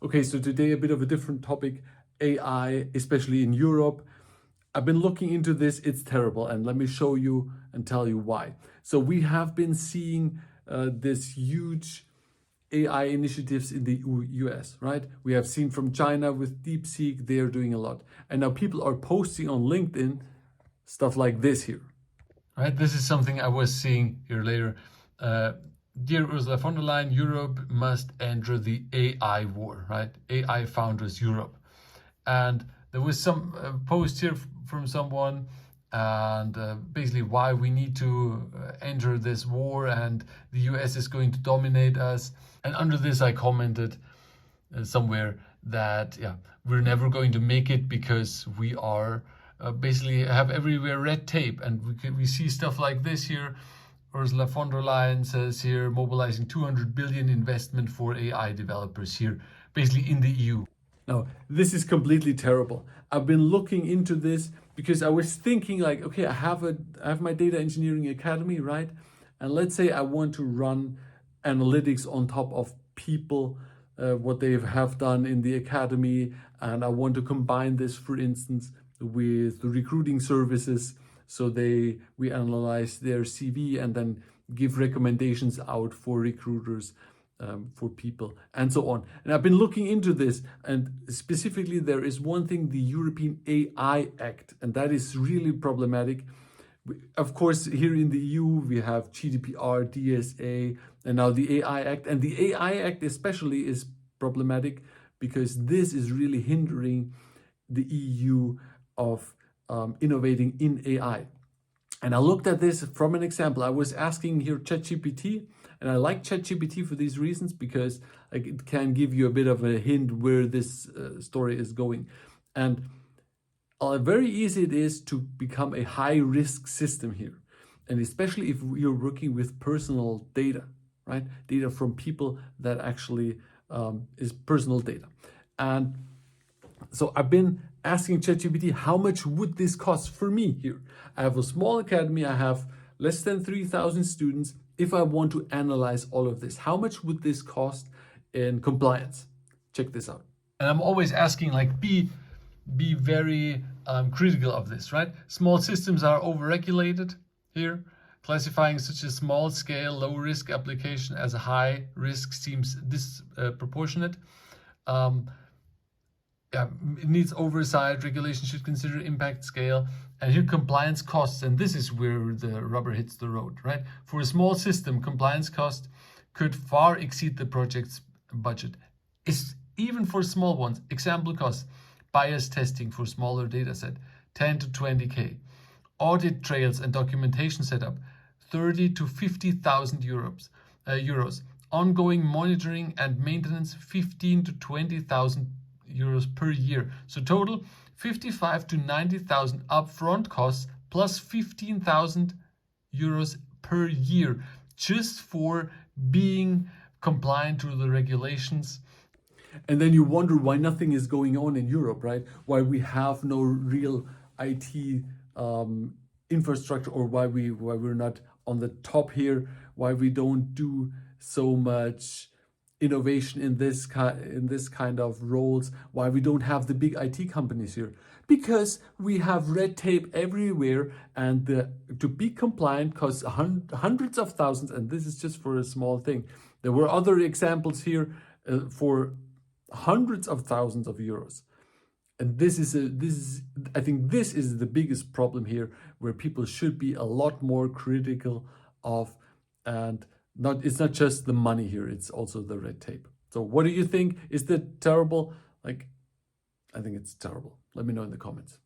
Okay, so today a bit of a different topic, AI, especially in Europe. I've been looking into this, it's terrible, and let me show you and tell you why. So we have been seeing this huge AI initiatives in the US, right? We have seen from China with DeepSeek, they are doing a lot. And now people are posting on LinkedIn stuff like this here. Right, this is something I was seeing here later. Dear Ursula von der Leyen, Europe must enter the AI war, right? AI founders Europe. And there was some post here from someone, and basically why we need to enter this war, and the US is going to dominate us. And under this I commented somewhere that we're never going to make it because we are basically have everywhere red tape, and we see stuff like this here. Ursula von der Leyen says here, mobilizing 200 billion investment for AI developers here, basically in the EU. Now, this is completely terrible. I've been looking into this because I was thinking like, okay, I have my data engineering academy, right? And let's say I want to run analytics on top of people, what they have done in the academy, and I want to combine this, for instance, with the recruiting services. So we analyze their CV and then give recommendations out for recruiters, for people, and so on. And I've been looking into this, and specifically there is one thing, the European AI Act, and that is really problematic. Of course, here in the EU, we have GDPR, DSA, and now the AI Act. And the AI Act especially is problematic because this is really hindering the EU of innovating in AI. And I looked at this from an example. I was asking here ChatGPT, and I like ChatGPT for these reasons because like, it can give you a bit of a hint where this story is going. And very easy it is to become a high-risk system here. And especially if you're working with personal data, right? Data from people that actually is personal data. And so I've been asking ChatGPT, how much would this cost for me here? I have a small academy, I have less than 3,000 students. If I want to analyze all of this, how much would this cost in compliance? Check this out. And I'm always asking, like, be very critical of this, right? Small systems are overregulated here. Classifying such a small scale, low risk application as a high risk seems disproportionate. It needs oversight. Regulation should consider impact scale. And here compliance costs, and this is where the rubber hits the road, right? For a small system, compliance cost could far exceed the project's budget. It's even for small ones. Example costs, bias testing for smaller data set, 10 to 20K. Audit trails and documentation setup, 30 to 50,000 euros. Ongoing monitoring and maintenance, 15 to 20,000 euros per year. So total 55 to 90,000 upfront costs plus 15,000 euros per year just for being compliant to the regulations. And then you wonder why nothing is going on in Europe, right? Why we have no real IT infrastructure, or why we're not on the top here, why we don't do so much innovation in this kind of roles, why we don't have the big IT companies here. Because we have red tape everywhere, and to be compliant costs hundreds of thousands, and this is just for a small thing. There were other examples here for hundreds of thousands of euros. And I think this is the biggest problem here, where people should be a lot more critical of, and it's not just the money here, it's also the red tape. So what do you think? Is that terrible? Like, I think it's terrible. Let me know in the comments.